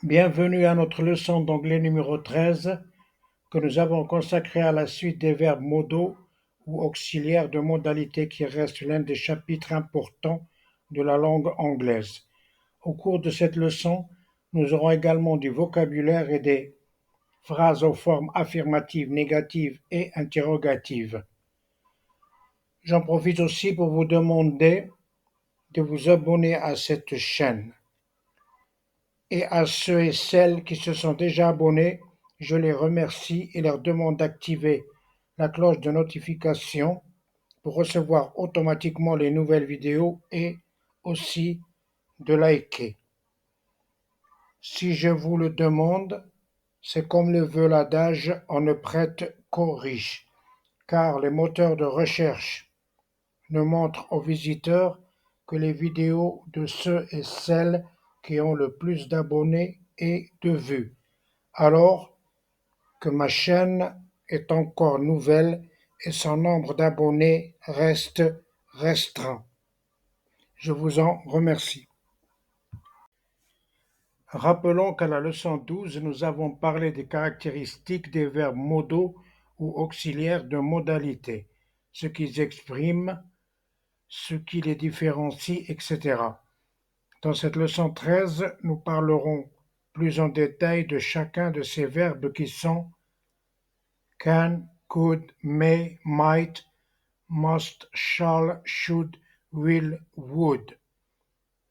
Bienvenue à notre leçon d'anglais numéro 13 que nous avons consacrée à la suite des verbes modaux ou auxiliaires de modalité qui reste l'un des chapitres importants de la langue anglaise. Au cours de cette leçon, nous aurons également du vocabulaire et des phrases aux formes affirmatives, négatives et interrogatives. J'en profite aussi pour vous demander de vous abonner à cette chaîne. Et à ceux et celles qui se sont déjà abonnés, je les remercie et leur demande d'activer la cloche de notification pour recevoir automatiquement les nouvelles vidéos et aussi de liker. Si je vous le demande, c'est comme le veut l'adage, on ne prête qu'aux riches, car les moteurs de recherche ne montrent aux visiteurs que les vidéos de ceux et celles qui ont le plus d'abonnés et de vues, alors que ma chaîne est encore nouvelle et son nombre d'abonnés reste restreint. Je vous en remercie. Rappelons qu'à la leçon 12, nous avons parlé des caractéristiques des verbes modaux ou auxiliaires de modalité, ce qu'ils expriment, ce qui les différencie, etc. Dans cette leçon 13, nous parlerons plus en détail de chacun de ces verbes qui sont can, could, may, might, must, shall, should, will, would.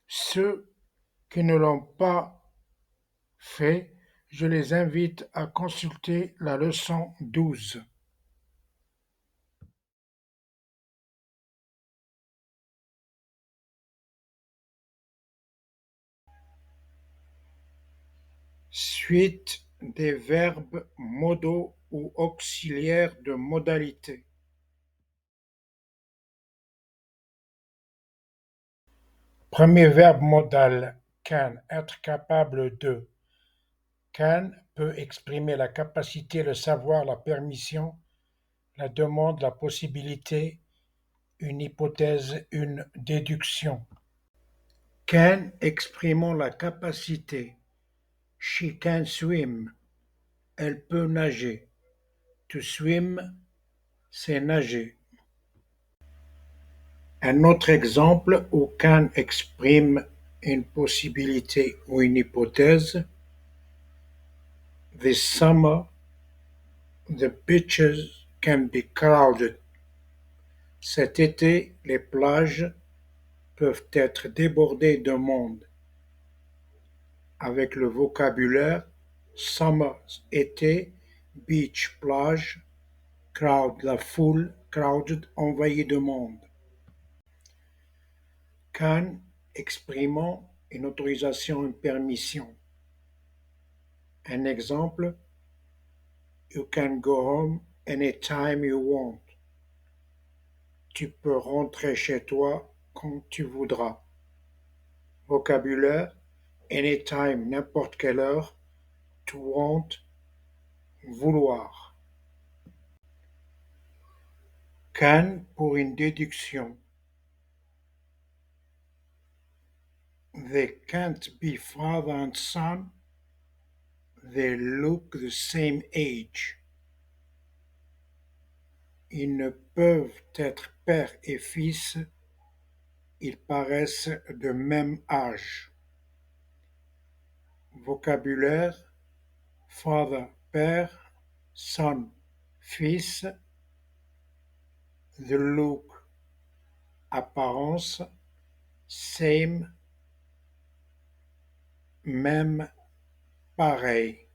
Ceux qui ne l'ont pas fait, je les invite à consulter la leçon 12. Suite des verbes modaux ou auxiliaires de modalité. Premier verbe modal, can, être capable de. Can peut exprimer la capacité, le savoir, la permission, la demande, la possibilité, une hypothèse, une déduction. Can exprimant la capacité. She can swim. Elle peut nager. To swim, c'est nager. Un autre exemple où can exprime une possibilité ou une hypothèse. This summer, the beaches can be crowded. Cet été, les plages peuvent être débordées de monde. Avec le vocabulaire summer, été, beach, plage, crowd, la foule, crowded, envahi de monde. Can, exprimant une autorisation, une permission. Un exemple, you can go home anytime you want. Tu peux rentrer chez toi quand tu voudras. Vocabulaire, anytime, n'importe quelle heure, to want, vouloir. Can pour une déduction. They can't be father and son. They look the same age. Ils ne peuvent être père et fils. Ils paraissent de même âge. Vocabulaire, father, père, son, fils. The look, apparence. Same, même, pareil.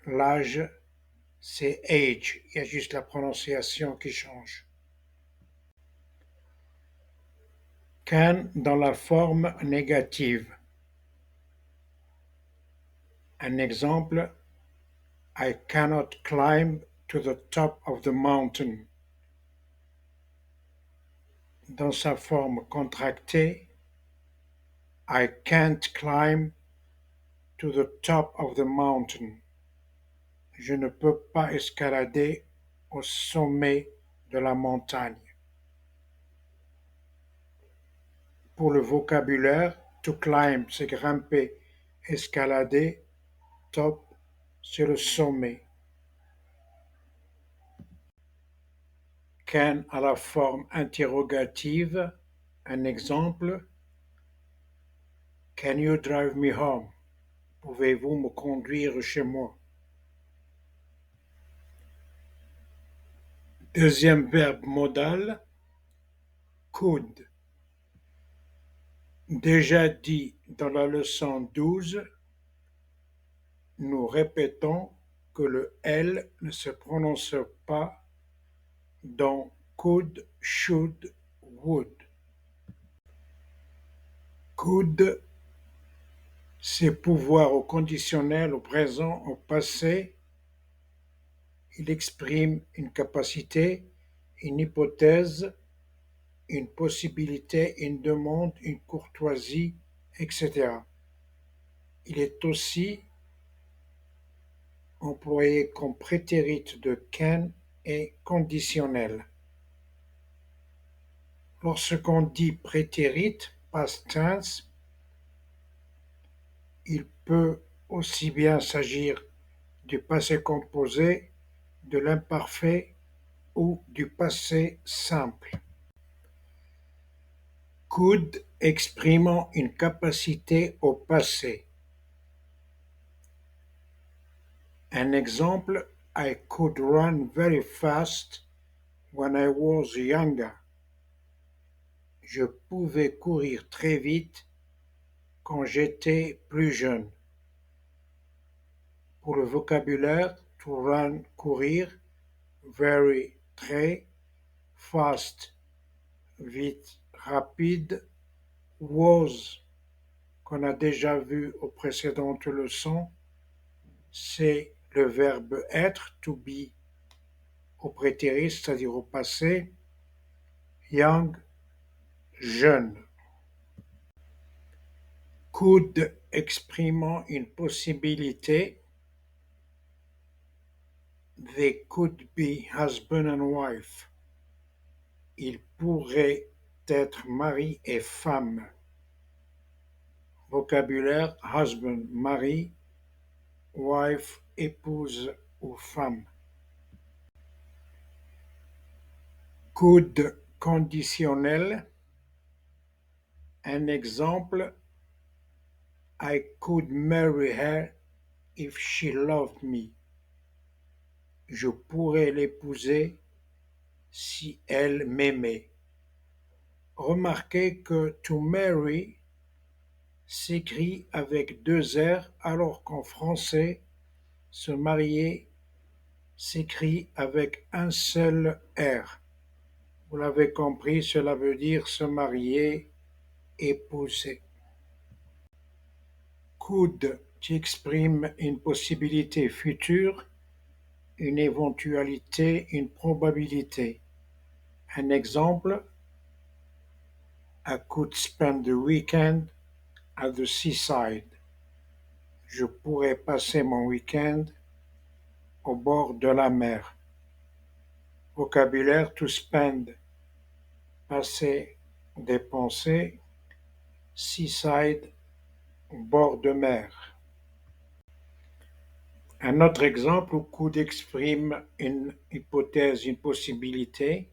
L'âge, c'est age, il y a juste la prononciation qui change. Can dans la forme négative. Un exemple, I cannot climb to the top of the mountain. Dans sa forme contractée, I can't climb to the top of the mountain. Je ne peux pas escalader au sommet de la montagne. Pour le vocabulaire, to climb, c'est grimper escalader, top, c'est le sommet. Can à la forme interrogative. Un exemple: Can you drive me home? Pouvez-vous me conduire chez moi? Deuxième verbe modal, could. Déjà dit dans la leçon 12, nous répétons que le L ne se prononce pas dans could, should, would. Could, c'est pouvoir au conditionnel, au présent, au passé. Il exprime une capacité, une hypothèse, une possibilité, une demande, une courtoisie, etc. Il est aussi employé comme prétérit de can et conditionnel. Lorsqu'on dit prétérit, past tense, il peut aussi bien s'agir du passé composé, de l'imparfait ou du passé simple. Could exprimant une capacité au passé. Un exemple: I could run very fast when I was younger. Je pouvais courir très vite quand j'étais plus jeune. Pour le vocabulaire, to run, courir, very, très, fast, vite, rapide, was, qu'on a déjà vu aux précédentes leçons, c'est le verbe être, to be, au prétérit, c'est-à-dire au passé, young, jeune. Could exprimant une possibilité. They could be husband and wife. Ils pourraient être mari et femme. Vocabulaire: husband, mari, wife, épouse ou femme. Could conditionnel. Un exemple: I could marry her if she loved me. Je pourrais l'épouser si elle m'aimait. Remarquez que to marry s'écrit avec deux R alors qu'en français, se marier s'écrit avec un seul R. Vous l'avez compris, cela veut dire se marier, épouser. Could, qui exprime une possibilité future, une éventualité, une probabilité. Un exemple: I could spend the weekend at the seaside. Je pourrais passer mon week-end au bord de la mer. Vocabulaire: to spend, passer, dépenser, seaside, bord de mer. Un autre exemple où could exprime une hypothèse, une possibilité.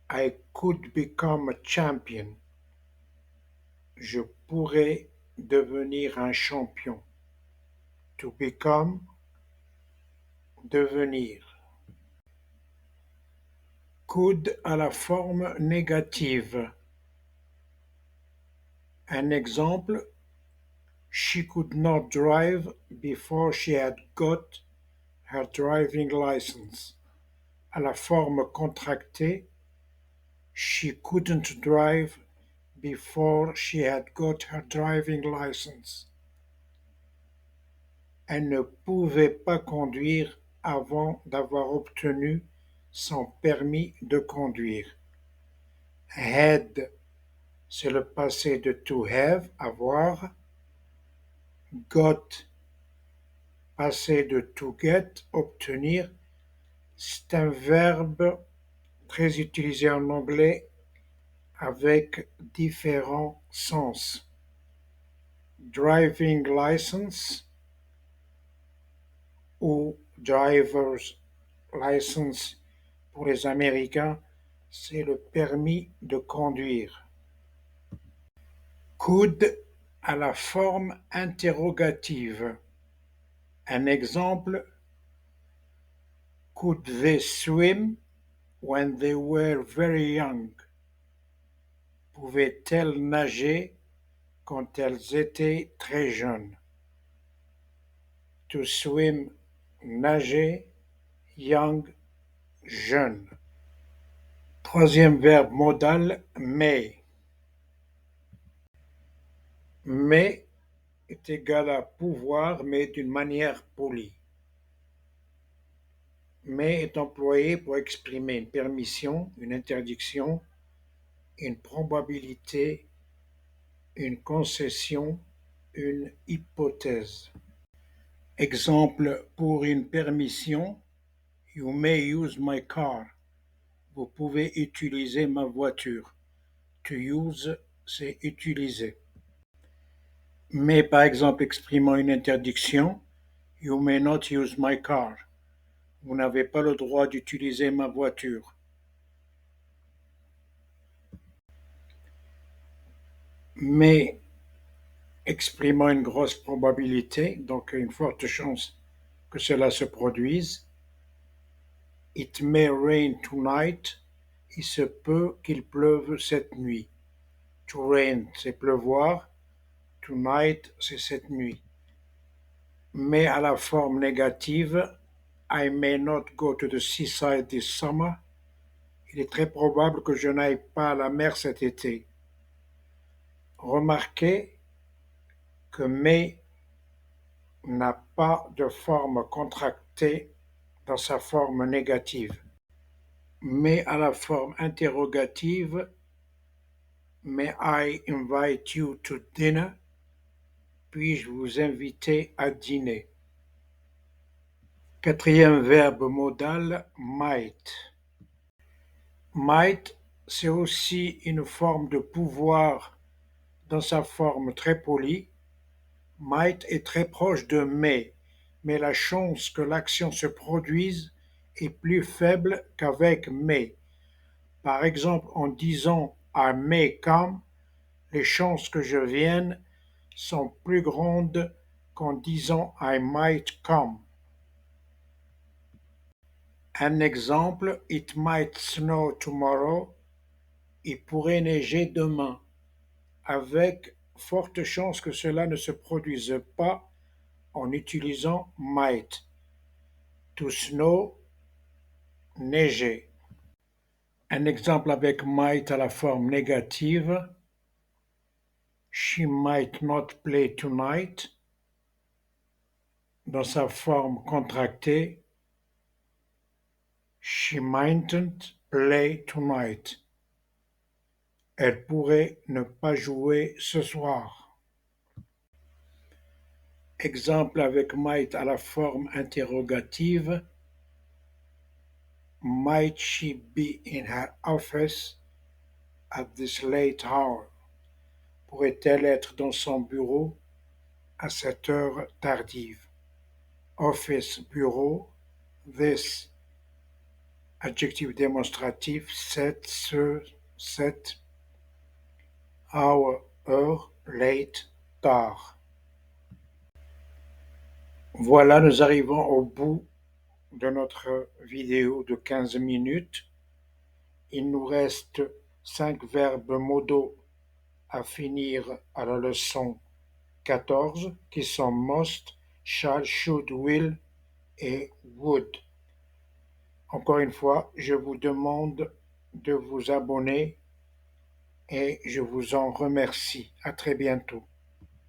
I could become a champion. Je pourrais devenir un champion. To become, devenir. Could à la forme négative. Un exemple: She could not drive before she had got her driving license. À la forme contractée: She couldn't drive before she had got her driving license. Elle ne pouvait pas conduire avant d'avoir obtenu son permis de conduire. Had, c'est le passé de to have, avoir. Got, passé de to get, obtenir. C'est un verbe très utilisé en anglais avec différents sens. driving license ou driver's license pour les Américains, c'est le permis de conduire. Could à la forme interrogative. Un exemple: Could they swim when they were very young? Pouvaient-elles nager quand elles étaient très jeunes? To swim, nager, young, jeune. Troisième verbe modal, may. May est égal à pouvoir, mais d'une manière polie. Mais est employé pour exprimer une permission, une interdiction, une probabilité, une concession, une hypothèse. Exemple pour une permission: You may use my car. Vous pouvez utiliser ma voiture. To use, c'est utiliser. Mais par exemple exprimant une interdiction: You may not use my car. Vous n'avez pas le droit d'utiliser ma voiture. Mais exprimant une grosse probabilité, donc une forte chance que cela se produise: It may rain tonight. Il se peut qu'il pleuve cette nuit. To rain, c'est pleuvoir. Tonight, c'est cette nuit. Mais à la forme négative: I may not go to the seaside this summer. Il est très probable que je n'aille pas à la mer cet été. Remarquez que may n'a pas de forme contractée dans sa forme négative. Mais à la forme interrogative: May I invite you to dinner? Puis-je vous inviter à dîner? Quatrième verbe modal, might. Might, c'est aussi une forme de pouvoir dans sa forme très polie. Might est très proche de may, mais la chance que l'action se produise est plus faible qu'avec may. Par exemple, en disant I may come, les chances que je vienne sont plus grandes qu'en disant I might come. Un exemple: It might snow tomorrow. Il pourrait neiger demain. Avec forte chance que cela ne se produise pas en utilisant might. To snow, neiger. Un exemple avec might à la forme négative: She might not play tonight. Dans sa forme contractée: She mightn't play tonight. Elle pourrait ne pas jouer ce soir. Exemple avec might à la forme interrogative: Might she be in her office at this late hour? Pourrait-elle être dans son bureau à cette heure tardive? Office, bureau. This, adjectif démonstratif. Cette, ce, cette. Hour, heure. Late, tard. Voilà, nous arrivons au bout de notre vidéo de 15 minutes. Il nous reste 5 verbes modaux à finir à la leçon 14, qui sont must, shall, should, will et would. Encore une fois, je vous demande de vous abonner et je vous en remercie. À très bientôt.